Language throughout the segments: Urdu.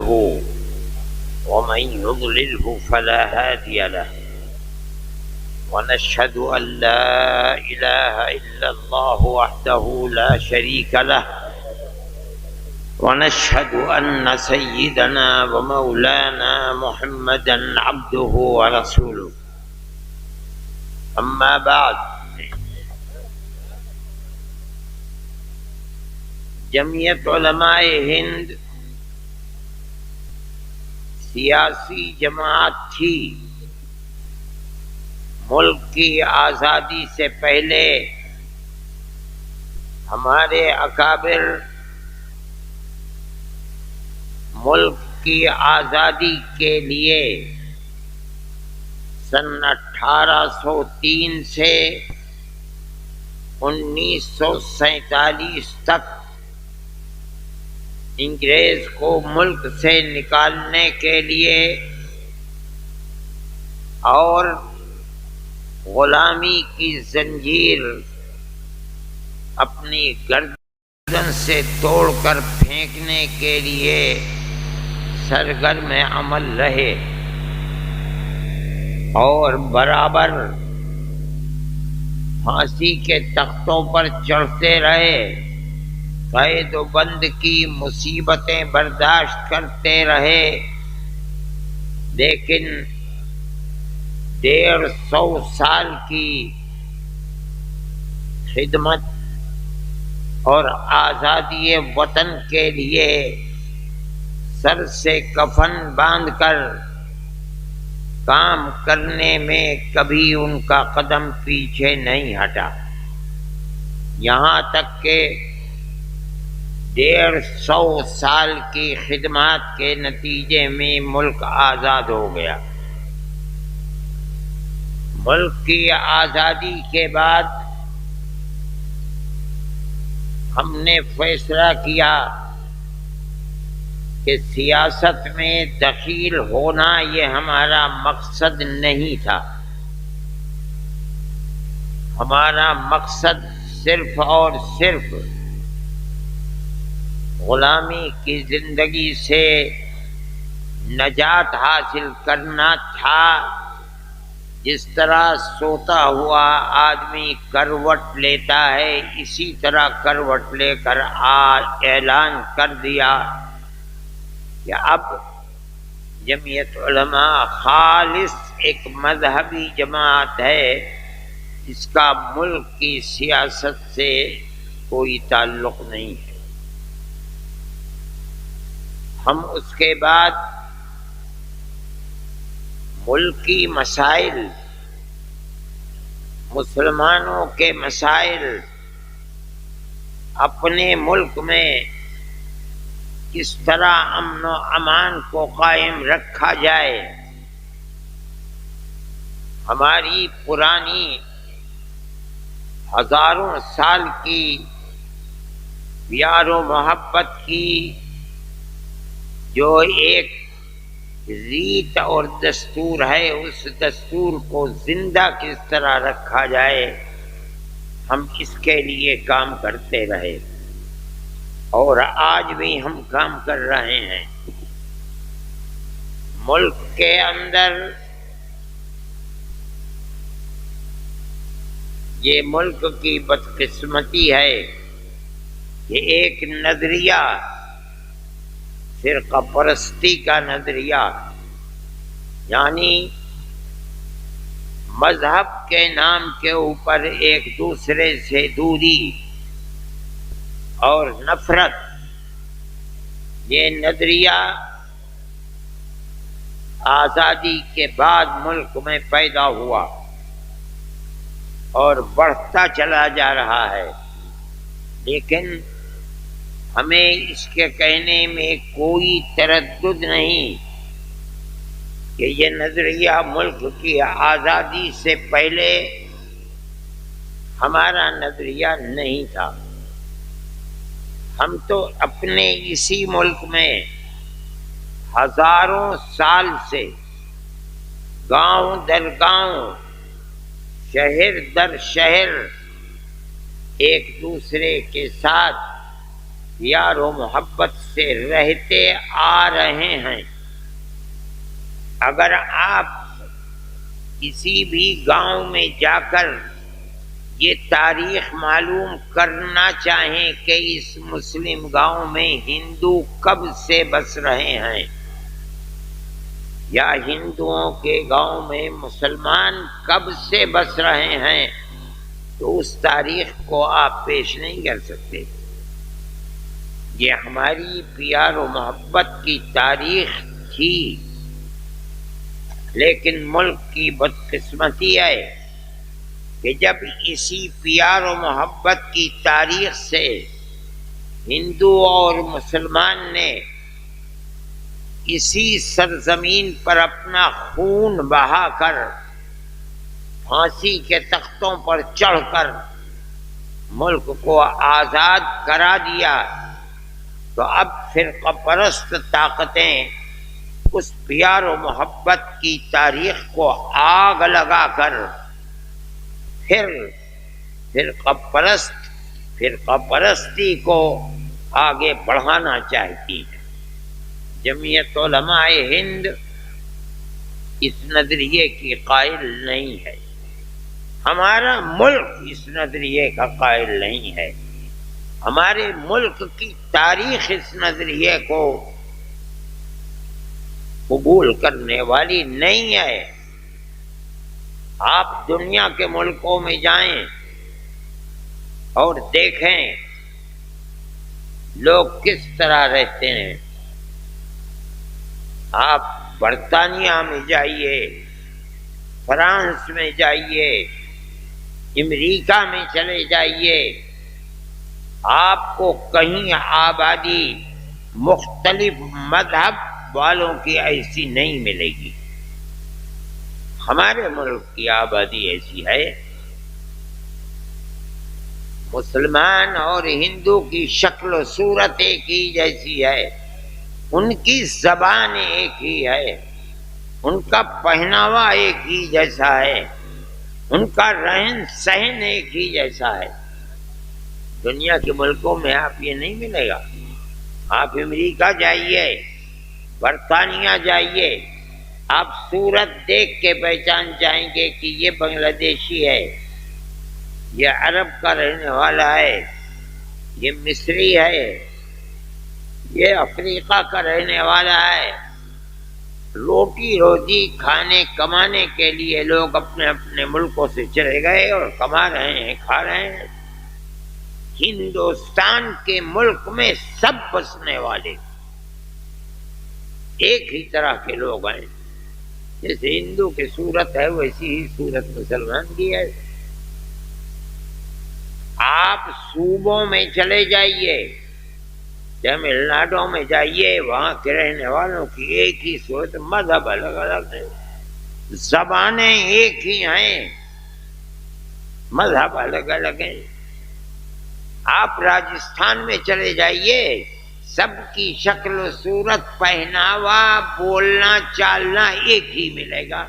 له ومن يضلله فلا هادي له ونشهد أن لا إله إلا الله وحده لا شريك له ونشهد أن سيدنا ومولانا محمدا عبده ورسوله أما بعد جمعیت علماء ہند سیاسی جماعت تھی. ملک کی آزادی سے پہلے ہمارے اکابر ملک کی آزادی کے لیے سن 1803 سے 1947 تک انگریز کو ملک سے نکالنے کے لیے اور غلامی کی زنجیر اپنی گردن سے توڑ کر پھینکنے کے لیے سرگرم عمل رہے اور برابر پھانسی کے تختوں پر چڑھتے رہے، قید و بند کی مصیبتیں برداشت کرتے رہے، لیکن 150 سال کی خدمت اور آزادی وطن کے لیے سر سے کفن باندھ کر کام کرنے میں کبھی ان کا قدم پیچھے نہیں ہٹا، یہاں تک کہ 150 سال کی خدمات کے نتیجے میں ملک آزاد ہو گیا. ملک کی آزادی کے بعد ہم نے فیصلہ کیا کہ سیاست میں دخیل ہونا یہ ہمارا مقصد نہیں تھا. ہمارا مقصد صرف اور صرف غلامی کی زندگی سے نجات حاصل کرنا تھا. جس طرح سوتا ہوا آدمی کروٹ لیتا ہے، اسی طرح کروٹ لے کر اعلان کر دیا کہ اب جمعیت علماء خالص ایک مذہبی جماعت ہے، اس کا ملک کی سیاست سے کوئی تعلق نہیں ہے. ہم اس کے بعد ملکی مسائل، مسلمانوں کے مسائل، اپنے ملک میں کس طرح امن و امان کو قائم رکھا جائے، ہماری پرانی ہزاروں سال کی پیار و محبت کی جو ایک ریت اور دستور ہے، اس دستور کو زندہ کس طرح رکھا جائے، ہم اس کے لیے کام کرتے رہے اور آج بھی ہم کام کر رہے ہیں. ملک کے اندر یہ ملک کی بدقسمتی ہے کہ ایک نظریہ، فرقہ پرستی کا نظریہ، یعنی مذہب کے نام کے اوپر ایک دوسرے سے دوری اور نفرت، یہ نظریہ آزادی کے بعد ملک میں پیدا ہوا اور بڑھتا چلا جا رہا ہے. لیکن ہمیں اس کے کہنے میں کوئی تردد نہیں کہ یہ نظریہ ملک کی آزادی سے پہلے ہمارا نظریہ نہیں تھا. ہم تو اپنے اسی ملک میں ہزاروں سال سے گاؤں در گاؤں، شہر در شہر ایک دوسرے کے ساتھ پیار و محبت سے رہتے آ رہے ہیں۔ اگر آپ کسی بھی گاؤں میں جا کر یہ تاریخ معلوم کرنا چاہیں کہ اس مسلم گاؤں میں ہندو کب سے بس رہے ہیں یا ہندوؤں کے گاؤں میں مسلمان کب سے بس رہے ہیں، تو اس تاریخ کو آپ پیش نہیں کر سکتے۔ یہ ہماری پیار و محبت کی تاریخ تھی، لیکن ملک کی بدقسمتی ہے کہ جب اسی پیار و محبت کی تاریخ سے ہندو اور مسلمان نے اسی سرزمین پر اپنا خون بہا کر پھانسی کے تختوں پر چڑھ کر ملک کو آزاد کرا دیا، تو اب فرقہ پرست طاقتیں اس پیار و محبت کی تاریخ کو آگ لگا کر پھر فرقہ پرستی کو آگے بڑھانا چاہتی ہے۔ جمعیت علماء ہند اس نظریے کی قائل نہیں ہے، ہمارا ملک اس نظریے کا قائل نہیں ہے، ہمارے ملک کی تاریخ اس نظریے کو قبول کرنے والی نہیں ہے۔ آپ دنیا کے ملکوں میں جائیں اور دیکھیں لوگ کس طرح رہتے ہیں۔ آپ برطانیہ میں جائیے، فرانس میں جائیے، امریکہ میں چلے جائیے، آپ کو کہیں آبادی مختلف مذہب والوں کی ایسی نہیں ملے گی۔ ہمارے ملک کی آبادی ایسی ہے، مسلمان اور ہندو کی شکل و صورت ایک ہی جیسی ہے، ان کی زبان ایک ہی ہے، ان کا پہناوا ایک ہی جیسا ہے، ان کا رہن سہن ایک ہی جیسا ہے۔ دنیا کے ملکوں میں آپ یہ نہیں ملے گا۔ آپ امریکہ جائیے، برطانیہ جائیے، آپ صورت دیکھ کے پہچان جائیں گے کہ یہ بنگلہ دیشی ہے، یہ عرب کا رہنے والا ہے، یہ مصری ہے، یہ افریقہ کا رہنے والا ہے۔ روٹی روزی کھانے کمانے کے لیے لوگ اپنے اپنے ملکوں سے چلے گئے اور کما رہے ہیں، کھا رہے ہیں۔ ہندوستان کے ملک میں سب بسنے والے ایک ہی طرح کے لوگ ہیں، جیسے ہندو کی صورت ہے ویسی ہی صورت مسلمان کی ہے۔ آپ صوبوں میں چلے جائیے، تمل ناڈو میں جائیے، وہاں کے رہنے والوں کی ایک ہی صورت، مذہب الگ الگ ہے، زبانیں ایک ہی ہیں، مذہب الگ الگ ہیں۔ آپ راجستھان میں چلے جائیے، سب کی شکل و صورت، پہناوا، بولنا چالنا ایک ہی ملے گا۔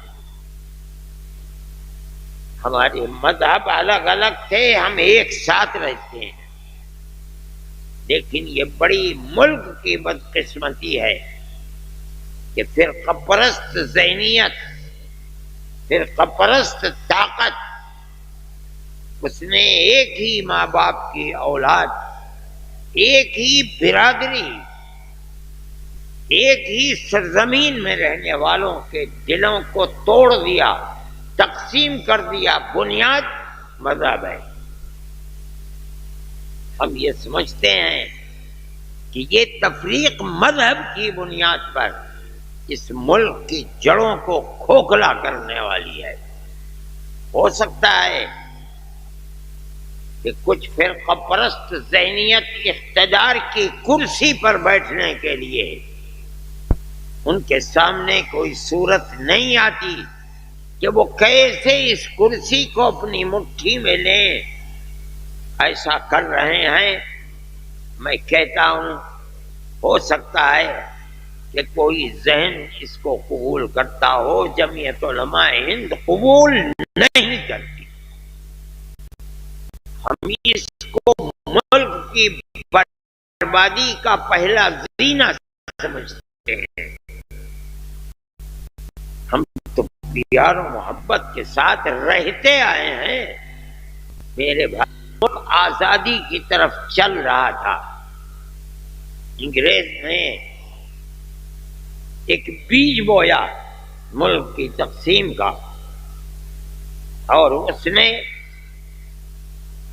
ہمارے مذہب الگ الگ تھے، ہم ایک ساتھ رہتے ہیں، لیکن یہ بڑی ملک کی بدقسمتی ہے کہ فرقہ پرست ذہنیت، فرقہ پرست طاقت، اس نے ایک ہی ماں باپ کی اولاد، ایک ہی برادری، ایک ہی سرزمین میں رہنے والوں کے دلوں کو توڑ دیا، تقسیم کر دیا۔ بنیاد مذہب ہے۔ ہم یہ سمجھتے ہیں کہ یہ تفریق مذہب کی بنیاد پر اس ملک کی جڑوں کو کھوکھلا کرنے والی ہے۔ ہو سکتا ہے کہ کچھ فرقہ پرست ذہنیت اقتدار کی کرسی پر بیٹھنے کے لیے ان کے سامنے کوئی صورت نہیں آتی کہ وہ کیسے اس کرسی کو اپنی مٹھی میں لیں، ایسا کر رہے ہیں۔ میں کہتا ہوں ہو سکتا ہے کہ کوئی ذہن اس کو قبول کرتا ہو، جمعیت علماء ہند قبول نہیں کرتی۔ ہم اس کو ملک کی بربادی کا پہلا زینہ سمجھتے ہیں۔ ہم تو پیار و محبت کے ساتھ رہتے آئے ہیں میرے بھائی۔ ملک آزادی کی طرف چل رہا تھا، انگریز نے ایک بیج بویا ملک کی تقسیم کا، اور اس نے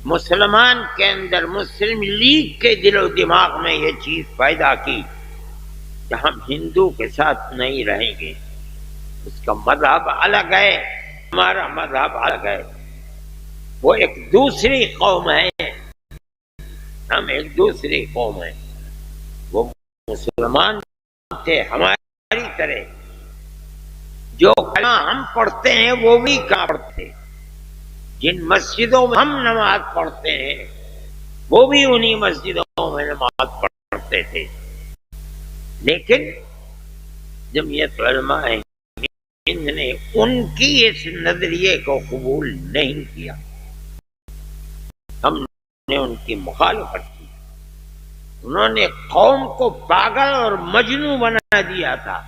مسلمان کے اندر مسلم لیگ کے دل و دماغ میں یہ چیز پیدا کی کہ ہم ہندو کے ساتھ نہیں رہیں گے، اس کا مذہب الگ ہے، ہمارا مذہب الگ ہے، وہ ایک دوسری قوم ہے، ہم ایک دوسری قوم ہیں۔ وہ مسلمان تھے ہماری طرح، جو کلمہ ہم پڑھتے ہیں وہ بھی کہاں پڑھتے ہیں، جن مسجدوں میں ہم نماز پڑھتے ہیں وہ بھی انہی مسجدوں میں نماز پڑھتے تھے، لیکن جمعیت علماء ہند نے ان کی اس نظریے کو قبول نہیں کیا، ہم نے ان کی مخالفت کی۔ انہوں نے قوم کو پاگل اور مجنون بنا دیا تھا،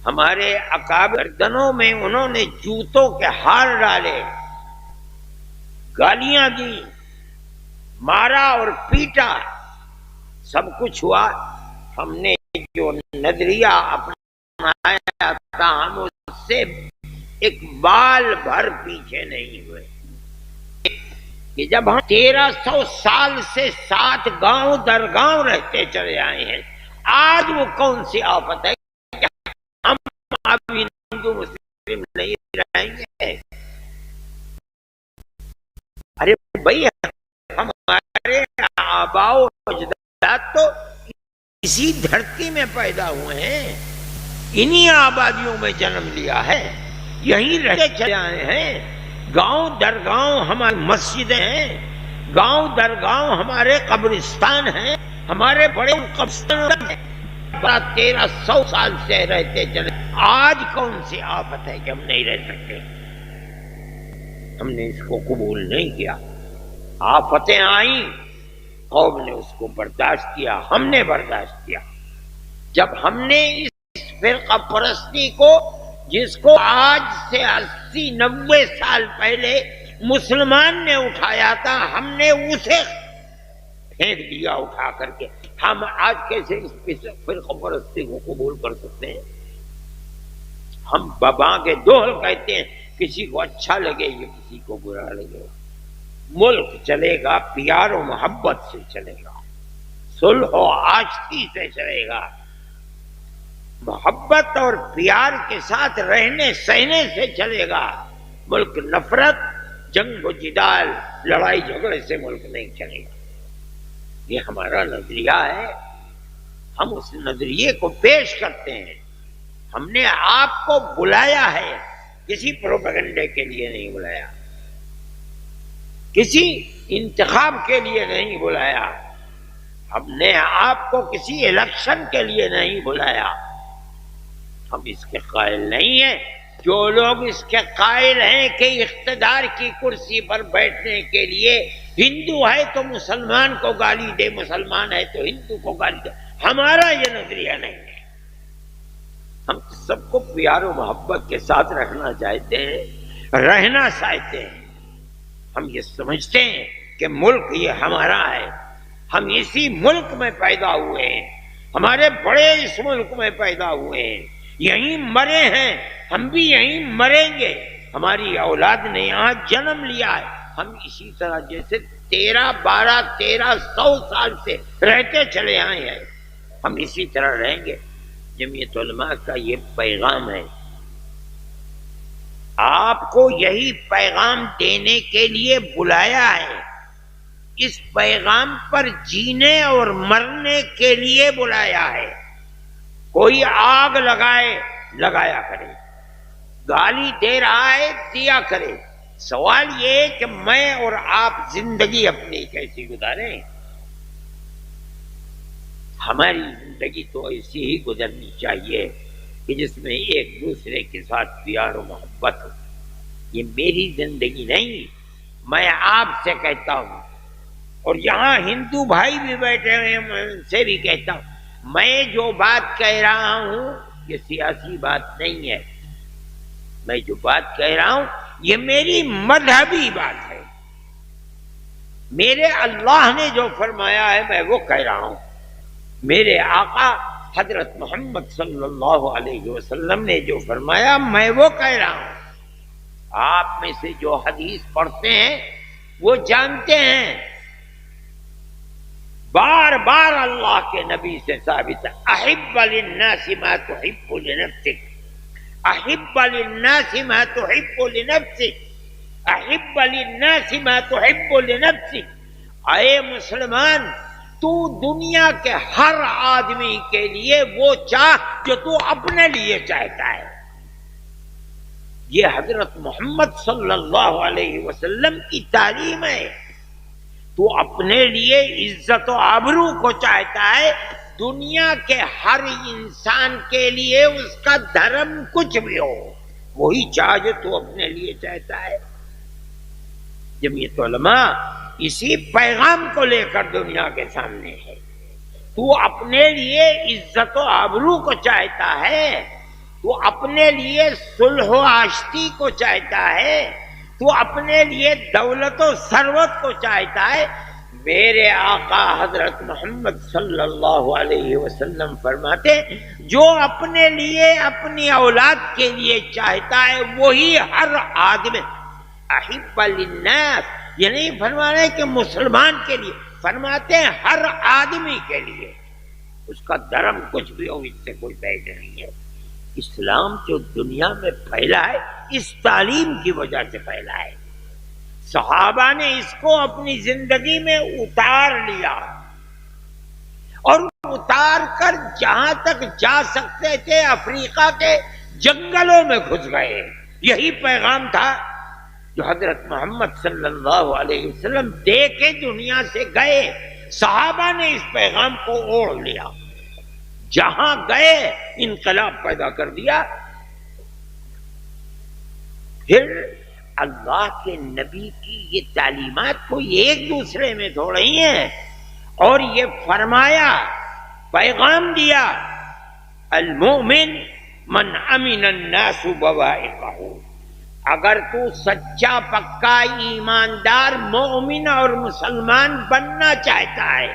ہمارے اکابر گردنوں میں انہوں نے جوتوں کے ہار ڈالے، گالیاں دی، مارا اور پیٹا، سب کچھ ہوا۔ ہم نے جو نظریہ اپنایا تھا ہم اس سے ایک بال بھر پیچھے نہیں ہوئے، کہ جب ہم 1300 سال سے 7 گاؤں در گاؤں رہتے چلے آئے ہیں، آج وہ کون سی آفت ہے کہ ہم اب ہندو مسلم نہیں رہیں گے؟ ارے بھائی، ہمارے آباء و اجداد تو اسی دھرتی میں پیدا ہوئے ہیں، انہی آبادیوں میں جنم لیا ہے، یہیں رہتے چلے آئے ہیں، گاؤں در گاؤں ہماری مسجدیں ہیں، گاؤں در گاؤں ہمارے قبرستان ہیں، ہمارے بڑے قبرستان ہیں، 1300 سال سے رہتے چلے، آج کون سی آفت ہے کہ ہم نہیں رہ سکتے؟ ہم نے اس کو قبول نہیں کیا، آفتیں آئیں، قوم نے اس کو برداشت کیا، ہم نے برداشت کیا۔ جب ہم نے اس فرقہ پرستی کو، جس کو آج سے 80-90 سال پہلے مسلمان نے اٹھایا تھا، ہم نے اسے پھینک دیا اٹھا کر کے، ہم آج کیسے اس فرقہ پرستی کو قبول کر سکتے ہیں؟ ہم بابا کے دوہل کہتے ہیں، کسی کو اچھا لگے یا کسی کو برا لگے، ملک چلے گا پیار و محبت سے چلے گا، صلح و آشتی سے چلے گا، محبت اور پیار کے ساتھ رہنے سہنے سے چلے گا۔ ملک نفرت، جنگ و جدال، لڑائی جھگڑے سے ملک نہیں چلے گا۔ یہ ہمارا نظریہ ہے، ہم اس نظریے کو پیش کرتے ہیں۔ ہم نے آپ کو بلایا ہے، کسی پروپیگنڈے کے لیے نہیں بلایا، کسی انتخاب کے لیے نہیں بلایا، ہم نے آپ کو کسی الیکشن کے لیے نہیں بلایا۔ ہم اس کے قائل نہیں ہیں۔ جو لوگ اس کے قائل ہیں کہ اقتدار کی کرسی پر بیٹھنے کے لیے ہندو ہے تو مسلمان کو گالی دے، مسلمان ہے تو ہندو کو گالی دے، ہمارا یہ نظریہ نہیں ہے۔ ہم سب کو پیار و محبت کے ساتھ رکھنا چاہتے ہیں، رہنا چاہتے ہیں۔ ہم یہ سمجھتے ہیں کہ ملک یہ ہمارا ہے، ہم اسی ملک میں پیدا ہوئے ہیں، ہمارے بڑے اس ملک میں پیدا ہوئے ہیں، یہیں مرے ہیں، ہم بھی یہیں مریں گے۔ ہماری اولاد نے یہاں جنم لیا ہے، ہم اسی طرح جیسے 1300 سال سے رہتے چلے آئے ہیں، ہم اسی طرح رہیں گے۔ جمعیت علماء کا یہ پیغام ہے، آپ کو یہی پیغام دینے کے لیے بلایا ہے، اس پیغام پر جینے اور مرنے کے لیے بلایا ہے۔ کوئی آگ لگائے لگایا کرے، گالی دے رہا ہے دیا کرے، سوال یہ ہے کہ میں اور آپ زندگی اپنی کیسی گزاریں؟ ہماری زندگی تو ایسی ہی گزرنی چاہیے کہ جس میں ایک دوسرے کے ساتھ پیار و محبت ہو۔ یہ میری زندگی نہیں، میں آپ سے کہتا ہوں اور یہاں ہندو بھائی بھی بیٹھے ہوئے ہیں، میں ان سے بھی کہتا ہوں، میں جو بات کہہ رہا ہوں یہ سیاسی بات نہیں ہے، میں جو بات کہہ رہا ہوں یہ میری مذہبی بات ہے، میرے اللہ نے جو فرمایا ہے میں وہ کہہ رہا ہوں، میرے آقا حضرت محمد صلی اللہ علیہ وسلم نے جو فرمایا میں وہ کہہ رہا ہوں۔ آپ میں سے جو حدیث پڑھتے ہیں وہ جانتے ہیں، بار بار اللہ کے نبی سے ثابت ہے، احب للناس ما تحب لنفسک، احب للناس ما تحب لنفسک، احب للناس ما تحب لنفسک۔ اے مسلمان، تو دنیا کے ہر آدمی کے لیے وہ چاہ جو تو اپنے لیے چاہتا ہے۔ یہ حضرت محمد صلی اللہ علیہ وسلم کی تعلیم ہے۔ تو اپنے لیے عزت و آبرو کو چاہتا ہے، دنیا کے ہر انسان کے لیے اس کا دھرم کچھ بھی ہو وہی چاہ جو تو اپنے لیے چاہتا ہے۔ جمعیت علماء اسی پیغام کو لے کر دنیا کے سامنے ہے۔ تو اپنے لیے عزت و آبرو کو چاہتا ہے، تو اپنے لیے صلح و آشتی کو چاہتا ہے، تو اپنے لیے دولت و ثروت کو چاہتا ہے۔ میرے آقا حضرت محمد صلی اللہ علیہ وسلم فرماتے جو اپنے لیے اپنی اولاد کے لیے چاہتا ہے وہی ہر آدمی، احب للناس، یہ نہیں فرما رہے کہ مسلمان کے لیے، فرماتے ہیں ہر آدمی کے لیے، اس کا دھرم کچھ بھی ہو اس سے کوئی بیگ نہیں ہے۔ اسلام جو دنیا میں پھیلا ہے اس تعلیم کی وجہ سے پھیلا ہے۔ صحابہ نے اس کو اپنی زندگی میں اتار لیا اور اتار کر جہاں تک جا سکتے تھے افریقہ کے جنگلوں میں گھس گئے۔ یہی پیغام تھا جو حضرت محمد صلی اللہ علیہ وسلم دے کے دنیا سے گئے۔ صحابہ نے اس پیغام کو اوڑھ لیا، جہاں گئے انقلاب پیدا کر دیا۔ پھر اللہ کے نبی کی یہ تعلیمات کوئی ایک دوسرے میں تھوڑ رہی ہیں، اور یہ فرمایا، پیغام دیا، المؤمن من امن الناس بوائقہ، اگر تو سچا پکا ایماندار مومن اور مسلمان بننا چاہتا ہے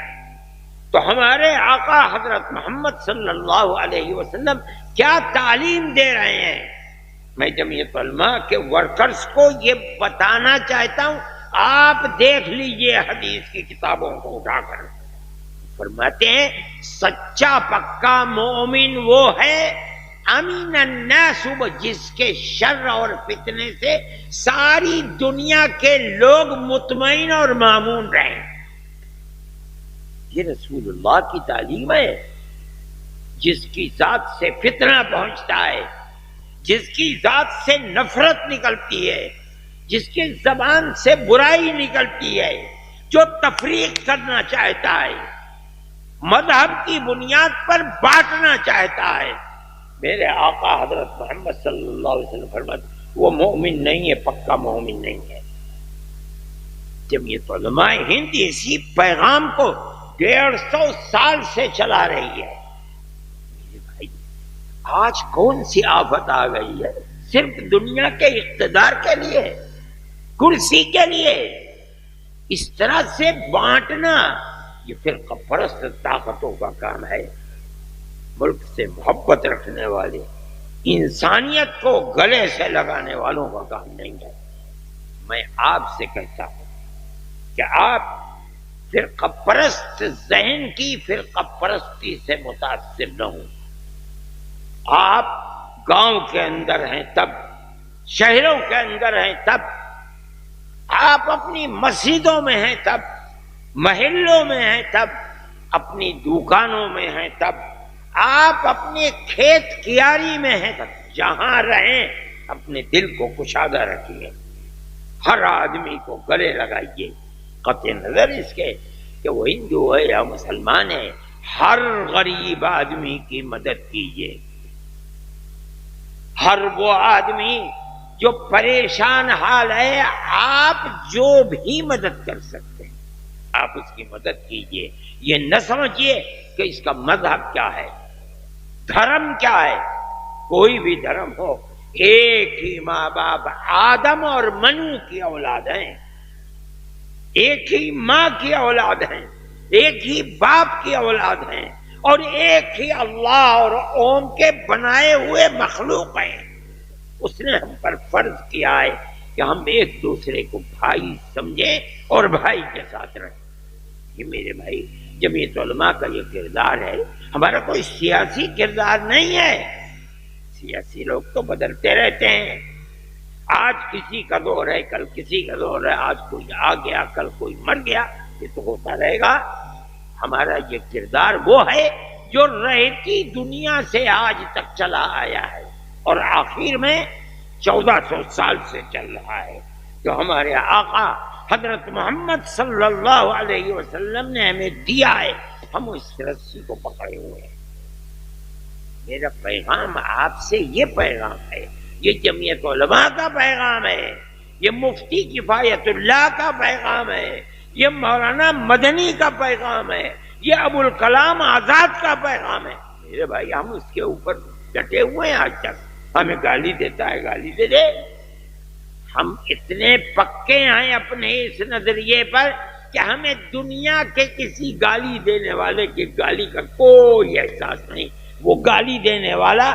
تو ہمارے آقا حضرت محمد صلی اللہ علیہ وسلم کیا تعلیم دے رہے ہیں۔ میں جمعیت علماء کے ورکرز کو یہ بتانا چاہتا ہوں، آپ دیکھ لیجئے حدیث کی کتابوں کو اٹھا کر، فرماتے ہیں سچا پکا مومن وہ ہے امین الناس، جس کے شر اور فتنے سے ساری دنیا کے لوگ مطمئن اور مامون رہیں۔ یہ رسول اللہ کی تعلیم ہے۔ جس کی ذات سے فتنہ پہنچتا ہے، جس کی ذات سے نفرت نکلتی ہے، جس کی زبان سے برائی نکلتی ہے، جو تفریق کرنا چاہتا ہے، مذہب کی بنیاد پر بانٹنا چاہتا ہے، میرے آقا حضرت محمد صلی اللہ علیہ وسلم فرماتے وہ مومن نہیں ہے، پکا مومن نہیں ہے۔ جمعیت علماء ہند اسی پیغام کو 150 سال سے چلا رہی ہے۔ میرے بھائی، آج کون سی آفت آ گئی ہے؟ صرف دنیا کے اقتدار کے لیے، کرسی کے لیے اس طرح سے بانٹنا، یہ فرقہ پرست طاقتوں کا کام ہے۔ ملک سے محبت رکھنے والے، انسانیت کو گلے سے لگانے والوں کا کام نہیں ہے۔ میں آپ سے کہتا ہوں کہ آپ فرقہ پرست ذہن کی فرقہ پرستی سے متاثر نہ ہوں۔ آپ گاؤں کے اندر ہیں تب، شہروں کے اندر ہیں تب، آپ اپنی مسجدوں میں ہیں تب، محلوں میں ہیں تب، اپنی دکانوں میں ہیں تب، آپ اپنے کھیت کیاری میں ہیں تب، جہاں رہیں اپنے دل کو کشادہ رکھیے، ہر آدمی کو گلے لگائیے، قطع نظر اس کے کہ وہ ہندو ہے یا مسلمان ہے، ہر غریب آدمی کی مدد کیجیے، ہر وہ آدمی جو پریشان حال ہے آپ جو بھی مدد کر سکتے ہیں آپ اس کی مدد کیجئے. یہ نہ سمجھیے کہ اس کا مذہب کیا ہے، دھرم کیا ہے. کوئی بھی دھرم ہو، ایک ہی ماں باپ آدم اور منو کی اولاد ہیں، ایک ہی ماں کی اولاد ہیں، ایک ہی باپ کی اولاد ہیں، اور ایک ہی اللہ اور اوم کے بنائے ہوئے مخلوق ہیں. اس نے ہم پر فرض کیا ہے کہ ہم ایک دوسرے کو بھائی سمجھیں اور بھائی کے ساتھ رہیں. یہ میرے بھائی جمعیت علماء کا یہ کردار ہے. ہمارا کوئی سیاسی کردار نہیں ہے. سیاسی لوگ تو بدلتے رہتے ہیں، آج کسی کا دور ہے، کل کسی کا دور ہے، آج کوئی آ گیا، کل کوئی مر گیا، یہ تو ہوتا رہے گا. ہمارا یہ کردار وہ ہے جو رہتی دنیا سے آج تک چلا آیا ہے، اور آخر میں 1400 سال سے چل رہا ہے، جو ہمارے آقا حضرت محمد صلی اللہ علیہ وسلم نے ہمیں دیا ہے. ہم اس رسی کو پکڑے ہوئے ہیں. میرا پیغام آپ سے یہ پیغام ہے، یہ جمعیت علماء کا پیغام ہے، یہ مفتی کفایت اللہ کا پیغام ہے، یہ مولانا مدنی کا پیغام ہے، یہ ابوالکلام آزاد کا پیغام ہے. میرے بھائی ہم اس کے اوپر ڈٹے ہوئے ہیں. آج تک ہمیں گالی دیتا ہے، گالی دے دے. ہم اتنے پکے ہیں اپنے اس نظریے پر کہ ہمیں دنیا کے کسی گالی دینے والے کی گالی کا کوئی احساس نہیں. وہ گالی دینے والا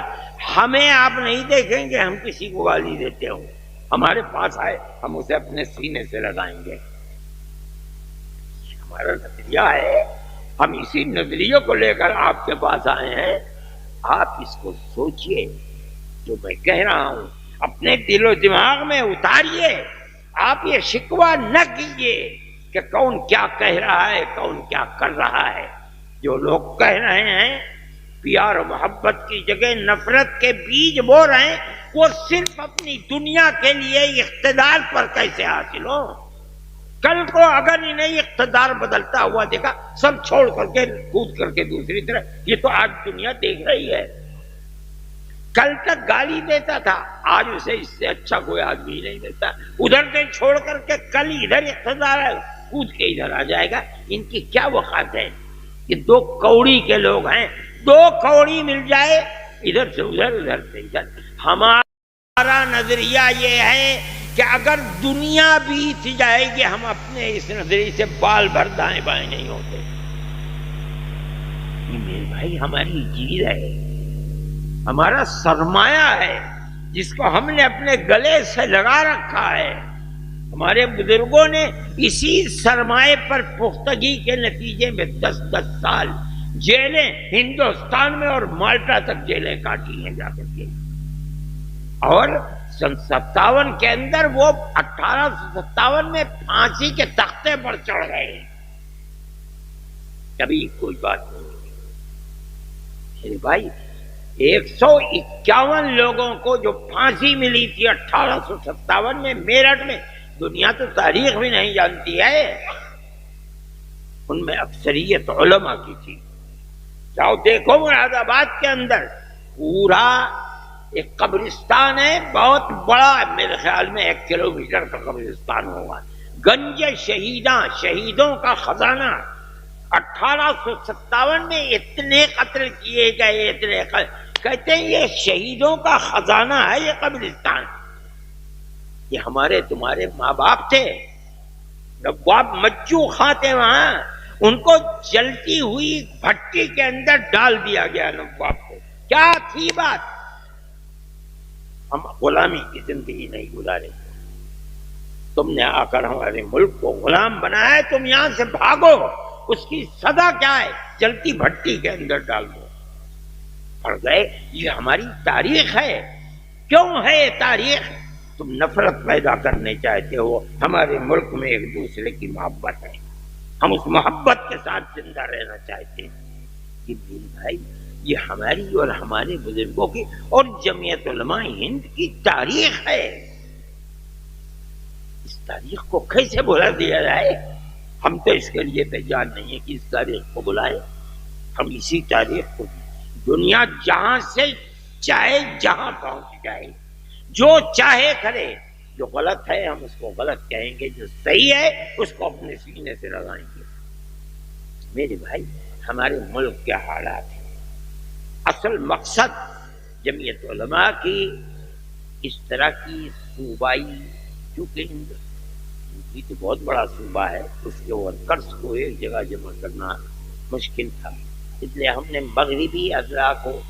ہمیں آپ نہیں دیکھیں گے ہم کسی کو گالی دیتے ہوں. ہمارے پاس آئے ہم اسے اپنے سینے سے لگائیں گے. ہمارا نظریہ ہے، ہم اسی نظریے کو لے کر آپ کے پاس آئے ہیں. آپ اس کو سوچئے، جو میں کہہ رہا ہوں اپنے دل و دماغ میں اتاریے. آپ یہ شکوہ نہ کیجیے کہ کون کیا کہہ رہا ہے، کون کیا کر رہا ہے. جو لوگ کہہ رہے ہیں پیار و محبت کی جگہ نفرت کے بیج بو رہے ہیں، وہ صرف اپنی دنیا کے لیے اقتدار پر کیسے حاصل ہو. کل کو اگر انہیں اقتدار بدلتا ہوا دیکھا، سب چھوڑ کر کے کود کر کے دوسری طرف. یہ تو آج دنیا دیکھ رہی ہے. کل تک گالی دیتا تھا، آج اسے اس سے اچھا کوئی آدمی نہیں دیتا. ادھر سے چھوڑ کر کے کل ادھر اقتدار ہے، کود کے ادھر آ جائے گا. ان کی کیا وقت ہے؟ یہ دو کوڑی کے لوگ ہیں. دو کوڑی مل جائے، ادھر سے ادھر، ادھر سے ادھر. ہمارا نظریہ یہ ہے کہ اگر دنیا بیت جائے گی، ہم اپنے اس نظریے سے بال بھر دائیں بائیں نہیں ہوتے. یہ میرے بھائی ہماری چیز ہے، ہمارا سرمایہ ہے، جس کو ہم نے اپنے گلے سے لگا رکھا ہے. ہمارے بزرگوں نے اسی سرمایہ پر پختگی کے نتیجے میں 10-10 سال جیلیں ہندوستان میں اور مالٹا تک جیلیں کاٹی ہیں جا کر کے. اور سن 57 کے اندر وہ 1857 میں پھانسی کے تختے پر چڑھ گئے. کبھی کوئی بات نہیں. میرے بھائی 151 لوگوں کو جو پھانسی ملی تھی 1857 میں میرٹھ میں، دنیا تو تاریخ بھی نہیں جانتی ہے. ان میں اکثریت علماء کی تھی. جاؤ دیکھو مراد آباد کے اندر پورا ایک قبرستان ہے، بہت بڑا، میرے خیال میں 1 کلومیٹر کا قبرستان ہوگا. گنج شہیداں، شہیدوں کا خزانہ. 1857 میں اتنے قتل کیے گئے، اتنے کہتے ہیں یہ شہیدوں کا خزانہ ہے یہ قبرستان. یہ ہمارے تمہارے ماں باپ تھے، نواب مجو خاں تھے وہاں. ان کو جلتی ہوئی بھٹی کے اندر ڈال دیا گیا نواب کو. کیا تھی بات؟ ہم غلامی کی زندگی نہیں گزارے. تم نے آ کر ہمارے ملک کو غلام بنایا ہے، تم یہاں سے بھاگو. اس کی سزا کیا ہے؟ جلتی بھٹی کے اندر ڈال دو. پڑ گئے. یہ ہماری تاریخ ہے. کیوں ہے یہ تاریخ؟ تم نفرت پیدا کرنے چاہتے ہو. ہمارے ملک میں ایک دوسرے کی محبت ہے، ہم اس محبت کے ساتھ زندہ رہنا چاہتے ہیں. کہ میرے بھائی یہ ہماری اور ہمارے بزرگوں کی اور جمعیت علماء ہند کی تاریخ ہے. اس تاریخ کو کیسے بھلا دیا جائے؟ ہم تو اس کے لیے تیار نہیں ہے کہ اس تاریخ کو بلائیں. ہم اسی تاریخ کو، دنیا جہاں سے چاہے جہاں پہنچ جائے، جو چاہے کرے. جو غلط ہے ہم اس کو غلط کہیں گے، جو صحیح ہے اس کو اپنے سینے سے لگائیں گے. میرے بھائی ہمارے ملک کے حالات ہیں، اصل مقصد جمعیت علماء کی اس طرح کی صوبائی، چونکہ یہ تو بہت بڑا صوبہ ہے، اس کے ورکرس کو ایک جگہ جمع کرنا مشکل تھا، اس لیے ہم نے مغربی اضلاع کو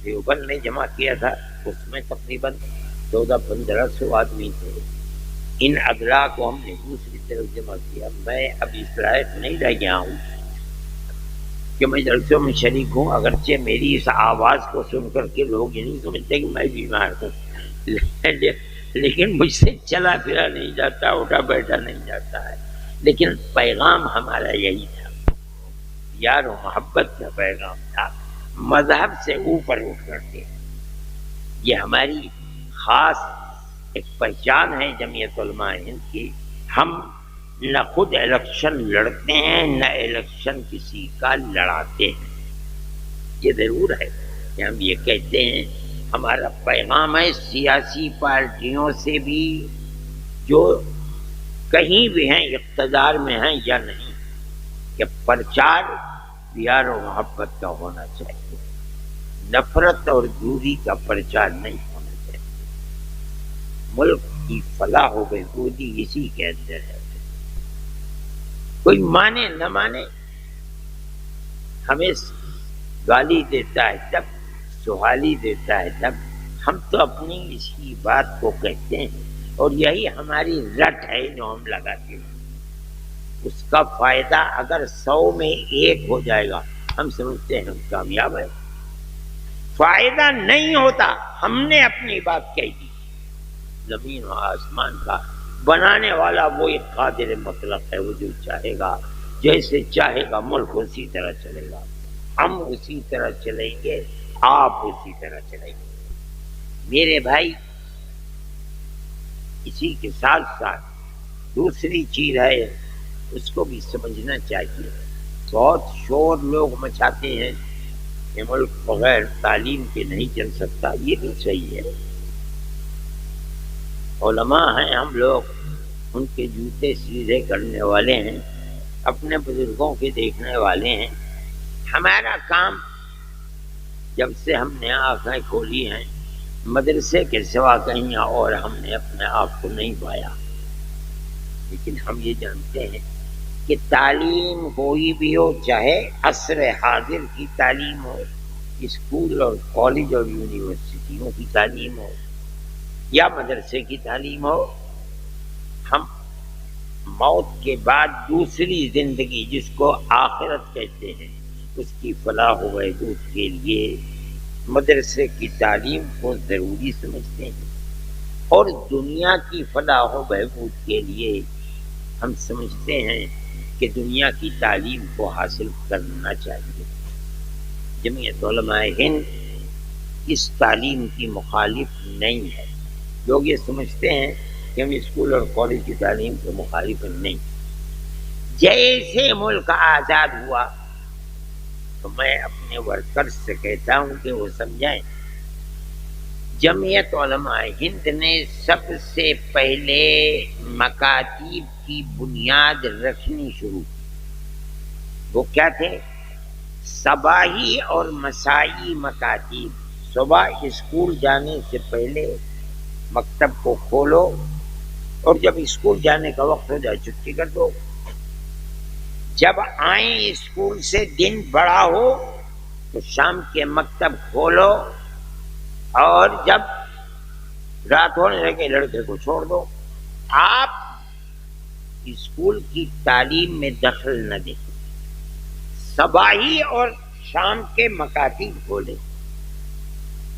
دیوبند میں جمع کیا تھا، اس میں تقریباً 1400-1500 آدمی تھے، ان اضلاع کو ہم نے دوسری طرف جمع کیا۔ میں اب اس لائق نہیں رہ گیا ہوں کہ میں جلسوں میں شریک ہوں، اگرچہ میری اس آواز کو سن کر کے لوگ یہ نہیں سمجھتے کہ میں بیمار ہوں، لیکن مجھ سے چلا پھرا نہیں جاتا، اٹھا بیٹھا نہیں جاتا ہے، لیکن پیغام ہمارا یہی تھا، پیار و محبت کا پیغام تھا، مذہب سے اوپر اٹھ کرتے، یہ ہماری خاص ایک پہچان ہے جمعیت علماء ہند کی۔ ہم نہ خود الیکشن لڑتے ہیں، نہ الیکشن کسی کا لڑاتے ہیں، یہ ضرور ہے کہ ہم یہ کہتے ہیں، ہمارا پیغام ہے سیاسی پارٹیوں سے بھی جو کہیں بھی ہیں، اقتدار میں ہیں یا نہیں، کہ پرچار پیار و محبت کا ہونا چاہیے، نفرت اور دوری کا پرچار نہیں ہونا چاہیے۔ ملک کی فلاح و بہبودی اسی کے اندر ہے، کوئی مانے نہ مانے، ہمیں گالی دیتا ہے تب، سہالی دیتا ہے تب، ہم تو اپنی اسی بات کو کہتے ہیں، اور یہی ہماری رٹ ہے جو ہم لگاتے ہیں۔ اس کا فائدہ اگر 100 میں 1 ہو جائے گا، ہم سمجھتے ہیں ہم کامیاب ہیں، فائدہ نہیں ہوتا، ہم نے اپنی بات کہہ دی۔ زمین و آسمان کا بنانے والا وہ ایک قادر مطلق ہے، وہ جو چاہے گا، جیسے چاہے گا ملک اسی طرح چلے گا، ہم اسی طرح چلیں گے، آپ اسی طرح چلیں گے۔ میرے بھائی اسی کے ساتھ ساتھ دوسری چیز ہے، اس کو بھی سمجھنا چاہیے، بہت شور لوگ مچاتے ہیں کہ ملک بغیر تعلیم کے نہیں چل سکتا، یہ بھی صحیح ہے، علماء ہیں ہم لوگ، ان کے جوتے سیدھے کرنے والے ہیں، اپنے بزرگوں کے دیکھنے والے ہیں، ہمارا کام جب سے ہم نے آنکھیں کھولی ہیں مدرسے کے سوا کہیں اور ہم نے اپنے آپ کو نہیں پایا، لیکن ہم یہ جانتے ہیں کہ تعلیم کوئی بھی ہو، چاہے عصر حاضر کی تعلیم ہو، اسکول اور کالج اور یونیورسٹیوں کی تعلیم ہو یا مدرسے کی تعلیم ہو، ہم موت کے بعد دوسری زندگی جس کو آخرت کہتے ہیں، اس کی فلاح و بہبود کے لیے مدرسے کی تعلیم کو ضروری سمجھتے ہیں، اور دنیا کی فلاح و بہبود کے لیے ہم سمجھتے ہیں کہ دنیا کی تعلیم کو حاصل کرنا چاہیے۔ جمعیت علماء ہند اس تعلیم کی مخالف نہیں ہے، لوگ یہ سمجھتے ہیں کہ ہم اسکول اور کالج کی تعلیم کے مخالف نہیں۔ جیسے ملک آزاد ہوا تو میں اپنے ورکرز سے کہتا ہوں کہ وہ سمجھائیں، جمعیت علماء ہند نے سب سے پہلے مکاتب کی بنیاد رکھنی شروع کی۔ وہ کیا تھے؟ صباحی اور مسائی مکاتب۔ صبح اسکول جانے سے پہلے مکتب کو کھولو، اور جب اسکول جانے کا وقت ہو جائے چھٹی کر دو، جب آئیں اسکول سے دن بڑا ہو تو شام کے مکتب کھولو، اور جب رات ہونے لگے لڑکے کو چھوڑ دو۔ آپ اسکول کی تعلیم میں دخل نہ دیں، صباحی اور شام کے مکاتب کھولے۔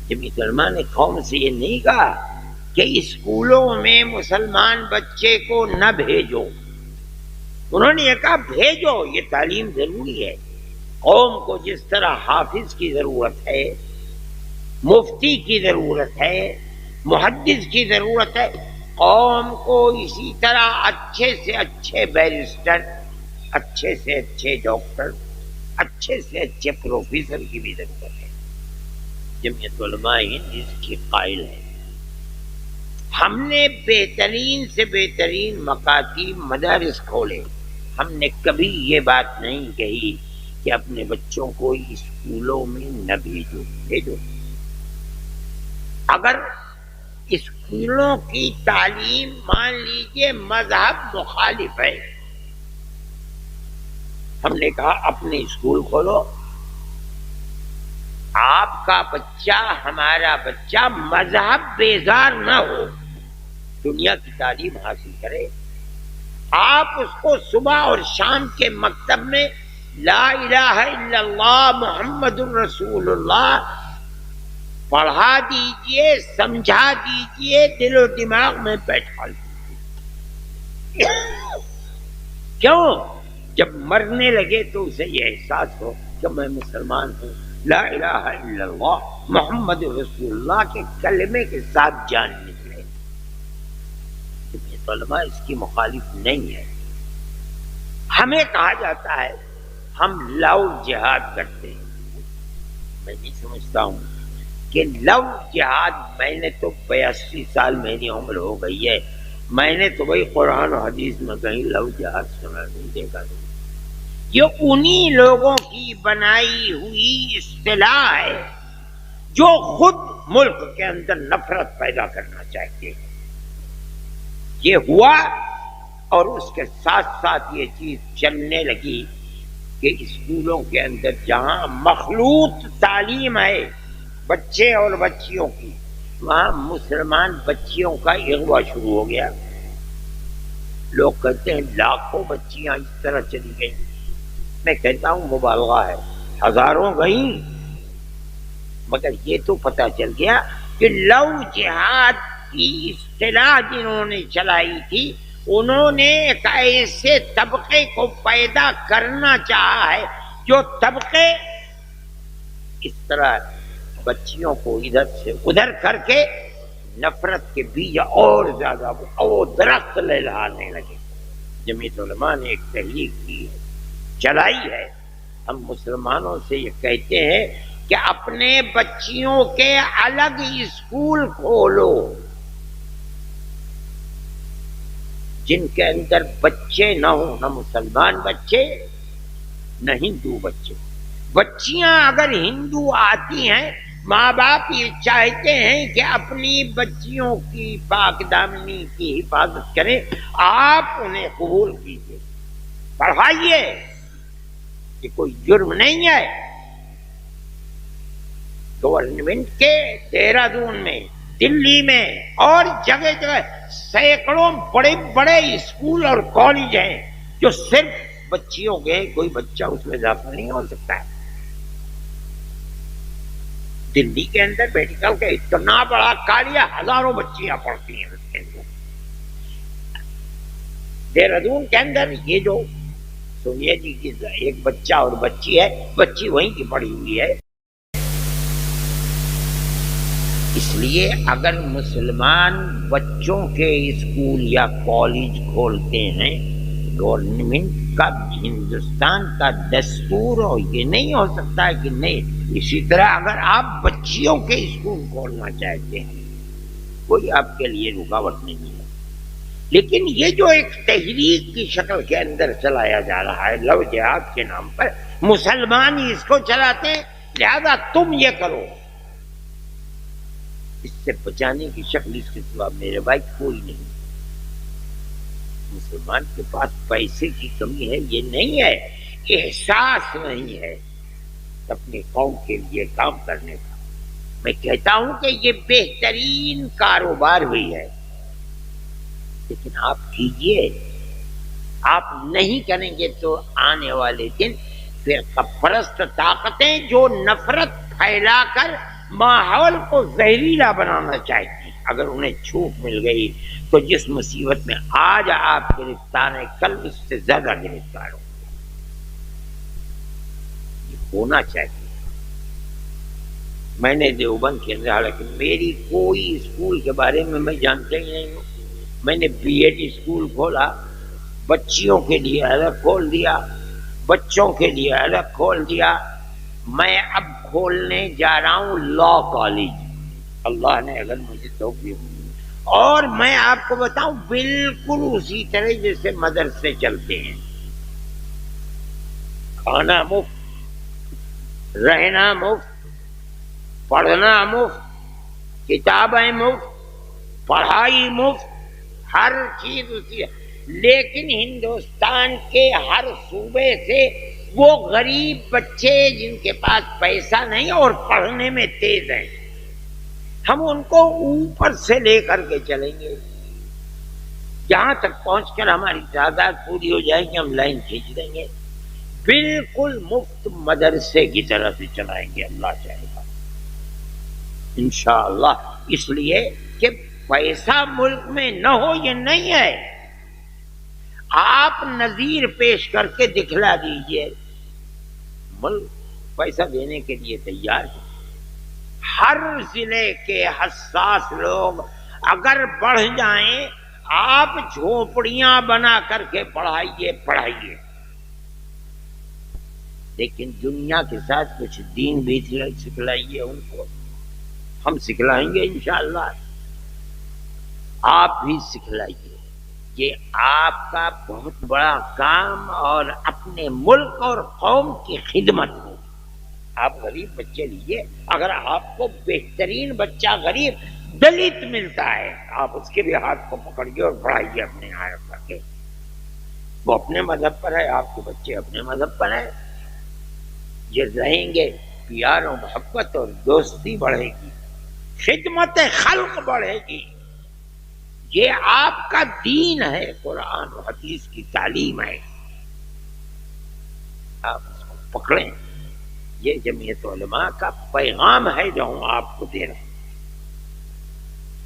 جمعیت علماء نے قوم سے یہ نہیں کہا کہ اسکولوں میں مسلمان بچے کو نہ بھیجو، انہوں نے یہ کہا بھیجو، یہ تعلیم ضروری ہے۔ قوم کو جس طرح حافظ کی ضرورت ہے، مفتی کی ضرورت ہے، محدث کی ضرورت ہے، قوم کو اسی طرح اچھے سے اچھے بیرسٹر، اچھے سے اچھے ڈاکٹر، اچھے سے اچھے پروفیسر کی بھی ضرورت ہے۔ جمعیت علماء ہند اس کی قائل ہے۔ ہم نے بہترین سے بہترین مکاتب مدارس کھولے، ہم نے کبھی یہ بات نہیں کہی کہ اپنے بچوں کو اسکولوں میں نہ بھیجو. اگر اسکولوں کی تعلیم مان لیجیے مذہب مخالف ہے، ہم نے کہا اپنے اسکول کھولو، آپ کا بچہ ہمارا بچہ مذہب بیزار نہ ہو، دنیا کی تعلیم حاصل کرے. آپ اس کو صبح اور شام کے مکتب میں لا الہ الا اللہ محمد الرسول اللہ پڑھا دیجئے، سمجھا دیجئے، دل و دماغ میں بیٹھا دیجئے. کیوں؟ جب مرنے لگے تو اسے یہ احساس ہو کہ میں مسلمان ہوں، لا الہ الا اللہ محمد رسول اللہ کے کلمے کے ساتھ جان نکلے. علماء اس کی مخالف نہیں ہے. ہمیں کہا جاتا ہے ہم لو جہاد کرتے ہیں. میں نہیں سمجھتا ہوں کہ لو جہاد، میں نے تو 82 سال میری عمر ہو گئی ہے، میں نے تو بھائی قرآن و حدیث میں کہیں لو جہاد سنا نہیں، دیکھا نہیں. یہ انہی لوگوں کی بنائی ہوئی اصطلاح ہے جو خود ملک کے اندر نفرت پیدا کرنا چاہتے ہیں. یہ ہوا اور اس کے ساتھ ساتھ یہ چیز چلنے لگی کہ اسکولوں کے اندر جہاں مخلوط تعلیم ہے بچے اور بچیوں کی، وہاں مسلمان بچیوں کا اغوا شروع ہو گیا. لوگ کہتے ہیں لاکھوں بچیاں اس طرح چلی گئیں. میں کہتا ہوں مبالغہ ہے، ہزاروں گئیں. مگر یہ تو پتہ چل گیا کہ لو جہاد کی اصطلاح جنہوں نے چلائی تھی انہوں نے ایک ایسے طبقے کو پیدا کرنا چاہا ہے جو طبقے اس طرح بچیوں کو ادھر سے ادھر کر کے نفرت کے بیج اور زیادہ وہ درخت لہلانے لگے. جمعیت علماء نے ایک تحریک کی ہے، چلائی ہے. ہم مسلمانوں سے یہ کہتے ہیں کہ اپنے بچیوں کے الگ اسکول کھولو جن کے اندر بچے نہ ہوں، نہ مسلمان بچے نہ ہندو بچے. بچیاں اگر ہندو آتی ہیں، ماں باپ یہ چاہتے ہیں کہ اپنی بچیوں کی پاک دامنی کی حفاظت کریں، آپ انہیں قبول کیجیے، پڑھائیے، یہ کوئی جرم نہیں ہے. گورنمنٹ کے دہرادون میں، دلی میں اور جگہ جگہ سینکڑوں بڑے بڑے اسکول اور کالج ہیں جو صرف بچیوں کے، کوئی بچہ اس میں داخل نہیں ہو سکتا ہے. دلی کے اندر میڈیکل کا اتنا بڑا کالج، ہزاروں بچیاں پڑھتی ہیں اس کے اندر. دہرادون کے اندر یہ جو سونیا جی کی ایک بچہ اور بچی ہے، بچی وہیں کی پڑھی ہوئی ہے. اس لیے اگر مسلمان بچوں کے اسکول یا کالج کھولتے ہیں، گورنمنٹ کا، ہندوستان کا دستور ہو، یہ نہیں ہو سکتا ہے کہ نہیں. اسی طرح اگر آپ بچیوں کے اسکول کھولنا چاہتے ہیں، کوئی آپ کے لیے رکاوٹ نہیں ہے. لیکن یہ جو ایک تحریک کی شکل کے اندر چلایا جا رہا ہے لو جہاد کے نام پر، مسلمان ہی اس کو چلاتے ہیں، لہذا تم یہ کرو، اس سے بچانے کی شکل اس کے سوا میرے بھائی کوئی نہیں. مسلمان کے پاس پیسے کی کمی ہے یہ نہیں ہے، احساس نہیں ہے اپنی قوم کے لیے کام کرنے کا. میں کہتا ہوں کہ یہ بہترین کاروبار بھی ہے، لیکن آپ کیجئے. آپ نہیں کریں گے تو آنے والے دن فرقہ پرست طاقتیں جو نفرت پھیلا کر ماحول کو زہریلا بنانا چاہتی ہیں، اگر انہیں چھوٹ مل گئی تو جس مصیبت میں آج آپ گرفتار ہیں کل اس سے زیادہ گرفتار ہوں گے. یہ ہونا چاہیے. میں نے دیوبند کے اندر، حالانکہ میری کوئی اسکول کے بارے میں جانتا ہی نہیں ہوں، میں نے بی ایڈ اسکول کھولا، بچیوں کے لیے الگ کھول دیا، بچوں کے لیے الگ کھول دیا. میں اب کھولنے جا رہا ہوں لا کالج، اللہ نے اگر مجھے توفیق دی. اور میں آپ کو بتاؤں بالکل اسی طرح جیسے مدرسے چلتے ہیں. کھانا مفت، رہنا مفت، پڑھنا مفت، کتابیں مفت، پڑھائی مفت، ہر چیز اسی ہے۔ لیکن ہندوستان کے ہر صوبے سے وہ غریب بچے جن کے پاس پیسہ نہیں اور پڑھنے میں تیز ہیں، ہم ان کو اوپر سے لے کر کے چلیں گے، جہاں تک پہنچ کر ہماری تعداد پوری ہو جائے گی ہم لائن کھینچ دیں گے، بالکل مفت مدرسے کی طرح سے چلائیں گے اللہ چاہے گا انشاءاللہ۔ اس لیے کہ پیسہ ملک میں نہ ہو یہ نہیں ہے، آپ نظیر پیش کر کے دکھلا دیجئے، ملک پیسہ دینے کے لیے تیار ہے۔ ہر ضلع کے حساس لوگ اگر بڑھ جائیں، آپ جھونپڑیاں بنا کر کے پڑھائیے، لیکن دنیا کے ساتھ کچھ دین بھی سکھلائیے ان کو، ہم سکھلائیں گے انشاءاللہ، آپ بھی سکھلائیے۔ یہ آپ کا بہت بڑا کام اور اپنے ملک اور قوم کی خدمت ہو۔ آپ غریب بچے لیجیے، اگر آپ کو بہترین بچہ غریب دلت ملتا ہے آپ اس کے بھی ہاتھ کو پکڑیے اور پڑھائیے اپنے یہاں رکھ کے، وہ اپنے مذہب پر ہے، آپ کے بچے اپنے مذہب پر ہیں، یہ رہیں گے، پیار و محبت اور دوستی بڑھے گی، خدمت خلق بڑھے گی۔ یہ آپ کا دین ہے، قرآن و حدیث کی تعلیم ہے، آپ اس کو پکڑیں۔ یہ جمعیت علماء کا پیغام ہے جو ہم آپ کو دے رہے ہیں،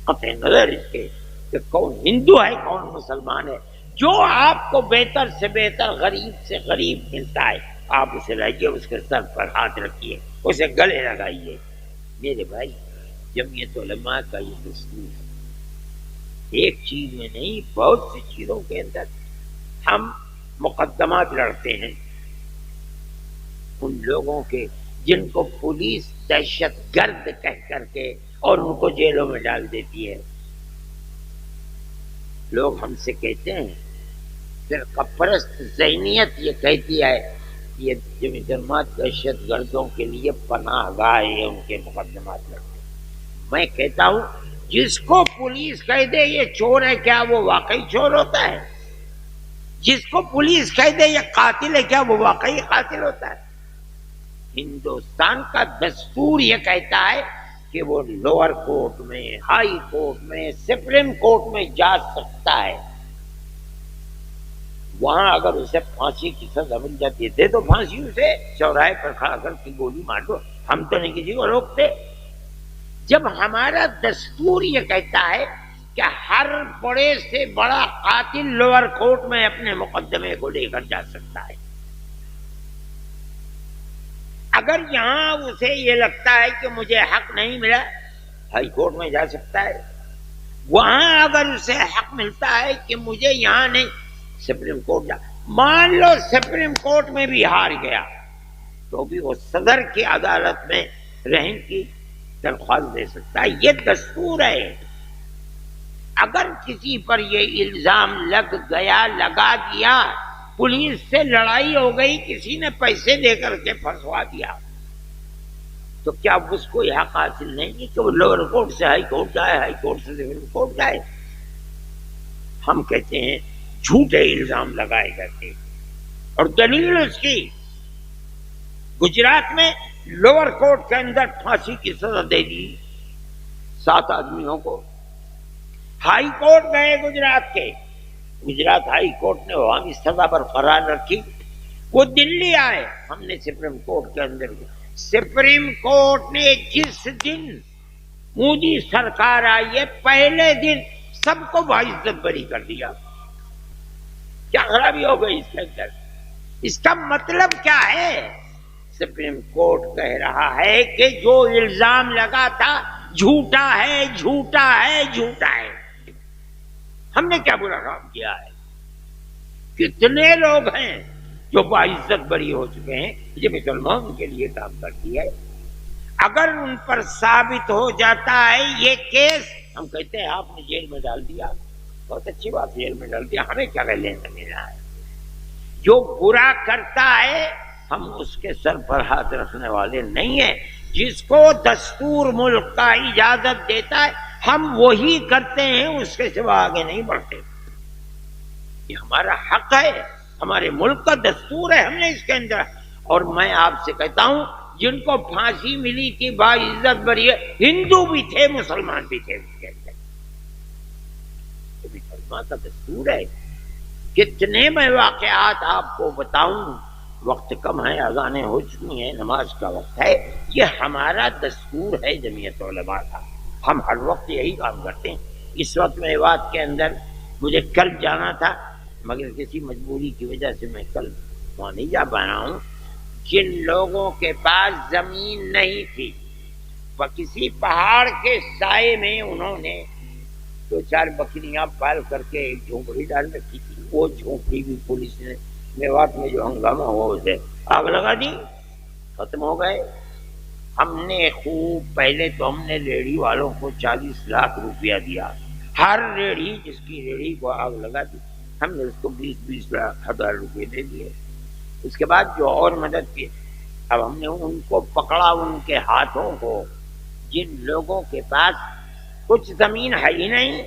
قطع نظر اس کے کہ کون ہندو ہے کون مسلمان ہے، جو آپ کو بہتر سے بہتر غریب سے غریب ملتا ہے آپ اسے لائیے، اس کے سر پر ہاتھ رکھیے، اسے گلے لگائیے۔ میرے بھائی، جمعیت علماء کا یہ دستور ہے، ایک چیز میں نہیں بہت سی چیزوں کے اندر ہم مقدمات لڑتے ہیں ان لوگوں کے جن کو پولیس دہشت گرد کہہ کر کے اور ان کو جیلوں میں ڈال دیتی ہے۔ لوگ ہم سے کہتے ہیں، فرقہ پرست ذہنیت یہ کہتی ہے یہ جمعیت علماء دہشت گردوں کے لیے پناہ گاہ ہے، ان کے مقدمات لڑتے ہیں۔ میں کہتا ہوں جس کو پولیس کہہ دے یہ چور ہے، کیا وہ واقعی چور ہوتا ہے؟ جس کو پولیس کہہ دے یہ قاتل ہے، کیا وہ واقعی قاتل ہوتا ہے؟ ہندوستان کا دستور یہ کہتا ہے کہ وہ لوور کورٹ میں، ہائی کورٹ میں، سپریم کورٹ میں جا سکتا ہے، وہاں اگر اسے پھانسی کی سزا مل جاتی ہے دے دو پھانسی، اسے چوراہے پر کھڑا کر کے گولی مار دو، ہم تو نہیں کسی کو روکتے۔ جب ہمارا دستور یہ کہتا ہے کہ ہر بڑے سے بڑا قاتل لوور کورٹ میں اپنے مقدمے کو لے کر جا سکتا ہے، اگر یہاں اسے یہ لگتا ہے کہ مجھے حق نہیں ملا ہائی کورٹ میں جا سکتا ہے، وہاں اگر اسے حق ملتا ہے کہ مجھے یہاں نہیں سپریم کورٹ جا، مان لو سپریم کورٹ میں بھی ہار گیا تو بھی وہ صدر کی عدالت میں رحم کی درخواست دے سکتا ہے، یہ دستور ہے۔ اگر کسی پر یہ الزام لگا دیا، پولیس سے لڑائی ہو گئی، کسی نے پیسے دے کر کے پھنسوا دیا، تو کیا اس کو یہ حق حاصل نہیں ہے کہ وہ لوور کورٹ سے ہائی کورٹ جائے، ہائی کورٹ سے سپریم کورٹ جائے؟ ہم کہتے ہیں جھوٹے الزام لگائے جاتے اور دلیل اس کی گجرات میں لوور کورٹ کے اندر پھانسی کی سزا دے دی 7 آدمیوں کو، ہائی کورٹ گئے گجرات ہائی کورٹ نے وہاں بھی سزا برقرار رکھی، وہ دلی آئے، ہم نے سپریم کورٹ کے اندر گیا، سپریم کورٹ نے جس دن مودی سرکار آئی ہے پہلے دن سب کو باعزت بری کر دیا۔ کیا خرابی ہو گئی اس کے اندر؟ اس کا مطلب کیا ہے؟ سپریم کورٹ کہہ رہا ہے کہ جو الزام لگا تھا جھوٹا ہے، جھوٹا ہے، جھوٹا ہے۔ ہم نے کیا برا کام کیا ہے؟ کتنے لوگ ہیں جو باعزت بری ہو چکے ہیں، یہ مسلمان کے لیے کام کرتی ہے۔ اگر ان پر ثابت ہو جاتا ہے یہ کیس، ہم کہتے ہیں آپ نے جیل میں ڈال دیا، بہت اچھی بات، جیل میں ڈال دیا، ہمیں کیا لینا دینا ہے؟ جو برا کرتا ہے ہم اس کے سر پر ہاتھ رکھنے والے نہیں ہیں. جس کو دستور ملک کا اجازت دیتا ہے ہم وہی کرتے ہیں، اس کے سوا آگے نہیں بڑھتے. یہ ہمارا حق ہے، ہمارے ملک کا دستور ہے، ہم نے اس کے اندر. اور میں آپ سے کہتا ہوں جن کو پھانسی ملی تھی باعزت بری ہندو بھی تھے مسلمان بھی تھے اس کے اندر. مسلمان کا دستور ہے. کتنے میں واقعات آپ کو بتاؤں، وقت کم ہے، اذانیں ہو چکی ہیں، نماز کا وقت ہے. یہ ہمارا دستور ہے جمعیت علماء کا، ہم ہر وقت یہی کام کرتے ہیں. اس وقت میں بات کے اندر مجھے کل جانا تھا مگر کسی مجبوری کی وجہ سے میں کل وہاں نہیں جا پا رہا ہوں. جن لوگوں کے پاس زمین نہیں تھی وہ کسی پہاڑ کے سائے میں انہوں نے 2-4 بکریاں پال کر کے ایک جھونپڑی ڈال رکھی تھی. وہ جھونپڑی بھی پولیس نے میوات میں جو ہنگامہ ہوا اسے آگ لگا دی، ختم ہو گئے. ہم نے خوب پہلے تو ہم نے ریڑھی والوں کو 40 لاکھ روپیہ دیا، ہر ریڑھی جس کی ریڑھی کو آگ لگا دی ہم نے اس کو 20-20 لاکھ ہزار روپے دے دیے. اس کے بعد جو اور مدد کی اب ہم نے ان کو پکڑا، ان کے ہاتھوں کو. جن لوگوں کے پاس کچھ زمین ہے ہی نہیں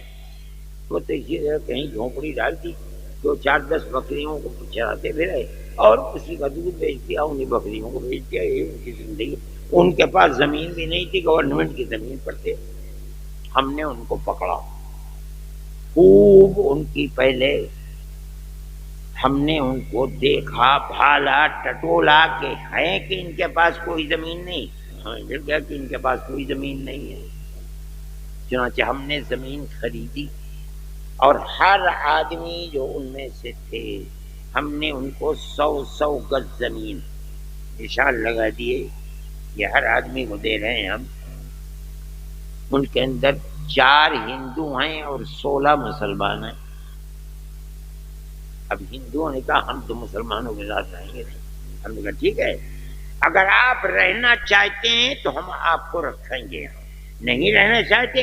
وہ تو اسی طرح کہیں جھونپڑی ڈال دی، 2-4-10 بکریوں کو چراتے پھرے اور اسی کا دودھ بیچ دیا، انہیں بکریوں کو بیچ دیا. یہ ان کی زندگی. ان کے پاس زمین بھی نہیں تھی، گورنمنٹ کی زمین پر تھے. ہم نے ان کو پکڑا خوب، ان کی پہلے ہم نے ان کو دیکھا، بھالا، ٹٹولا کہ ہے کہ ان کے پاس کوئی زمین نہیں. ہمیں مل گیا کہ ان کے پاس کوئی زمین نہیں ہے. چنانچہ ہم نے زمین خریدی اور ہر آدمی جو ان میں سے تھے ہم نے ان کو 100 گز زمین نشان لگا دیے. یہ ہر آدمی کو دے رہے ہیں ہم. ان کے اندر 4 ہندو ہیں اور 16 مسلمان ہیں. اب ہندوؤں نے کہا ہم تو مسلمانوں کے ساتھ رہیں گے نہیں. ہم نے کہا ٹھیک ہے، اگر آپ رہنا چاہتے ہیں تو ہم آپ کو رکھیں گے، نہیں رہنا چاہتے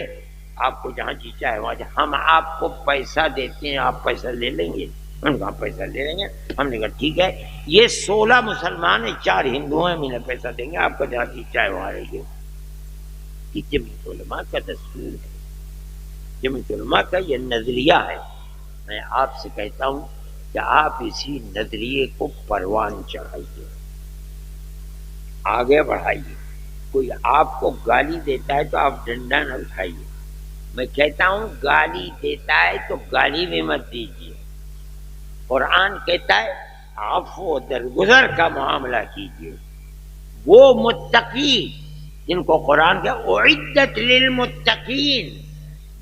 آپ کو جہاں جی چاہے وہاں ہم آپ کو پیسہ دیتے ہیں، آپ پیسہ لے لیں گے. انہوں نے کہا پیسہ لے لیں گے. ہم نے کہا ٹھیک ہے، یہ 16 مسلمان ہیں، 4 ہندو ہیں، ہمیں پیسہ دیں گے، آپ کو جہاں جی چاہے وہاں رہیے. یہ جمعیت علماء کا دستور ہے، جمعیت علماء کا یہ نظریہ ہے. میں آپ سے کہتا ہوں کہ آپ اسی نظریے کو پروان چڑھائیے، آگے بڑھائیے. کوئی آپ کو گالی دیتا ہے تو آپ ڈنڈا نہ اٹھائیے. میں کہتا ہوں گالی دیتا ہے تو گالی بھی مت دیجیے. قرآن کہتا ہے عفو درگزر کا معاملہ کیجیے. وہ متقی جن کو قرآن کا اعدت للمتقین،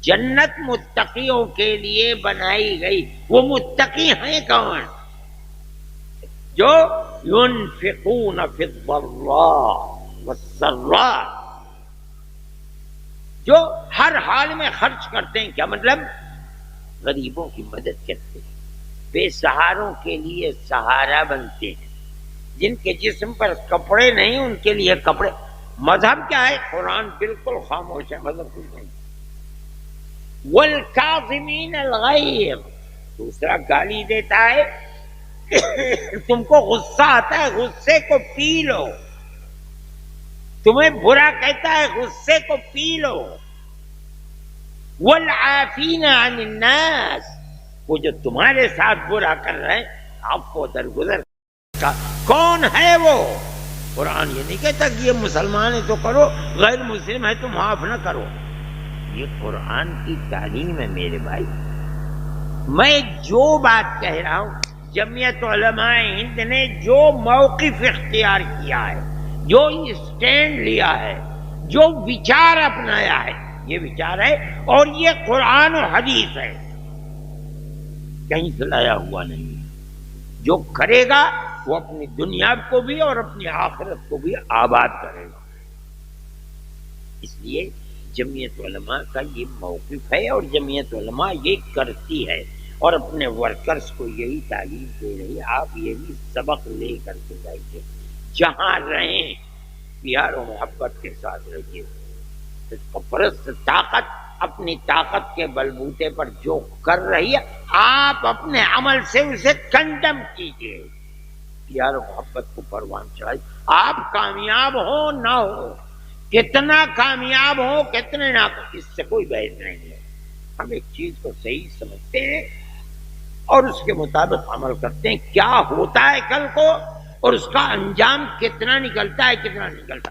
جنت متقیوں کے لیے بنائی گئی. وہ متقی ہیں کون؟ جو ينفقون فی الضراء والسراء، جو ہر حال میں خرچ کرتے ہیں. کیا مطلب؟ غریبوں کی مدد کرتے ہیں، بے سہاروں کے لیے سہارا بنتے ہیں. جن کے جسم پر کپڑے نہیں ان کے لیے کپڑے. مذہب کیا ہے؟ قرآن بالکل خاموش ہے، مذہب کچھ نہیں. والکاظمین الغیظ، دوسرا گالی دیتا ہے تم کو غصہ آتا ہے غصے کو پی لو، تمہیں برا کہتا ہے غصے کو پی لو. والعافین عن الناس، وہ جو تمہارے ساتھ برا کر رہے ہیں آپ کو درگزر کا. کون ہے وہ؟ قرآن یہ نہیں کہتا کہ یہ مسلمان ہے تو کرو، غیر مسلم ہے تو معاف نہ کرو. یہ قرآن کی تعلیم ہے میرے بھائی. میں جو بات کہہ رہا ہوں، جمعیت علماء ہند نے جو موقف اختیار کیا ہے، جو اسٹینڈ لیا ہے، جو وچار اپنایا ہے، یہ وچار ہے اور یہ قرآن و حدیث ہے، کہیں سے لایا ہوا نہیں. جو کرے گا وہ اپنی دنیا کو بھی اور اپنی آخرت کو بھی آباد کرے گا. اس لیے جمعیت علماء کا یہ موقف ہے اور جمعیت علماء یہ کرتی ہے اور اپنے ورکرز کو یہی تعلیم دے رہی ہے. آپ یہ بھی سبق لے کر کے جائیے، جہاں رہیں پیار و محبت کے ساتھ رہیے. پرست طاقت اپنی طاقت کے بلبوتے پر جو کر رہی ہے آپ اپنے عمل سے اسے کنڈم کیجیے. پیار محبت کو پروان چڑھائی. آپ کامیاب ہو نہ ہو، کتنا کامیاب ہو کتنے نہ ہو، اس سے کوئی بحث نہیں ہے. ہم ایک چیز کو صحیح سمجھتے ہیں اور اس کے مطابق عمل کرتے ہیں. کیا ہوتا ہے کل کو اور اس کا انجام کتنا نکلتا ہے کتنا نکلتا ہے.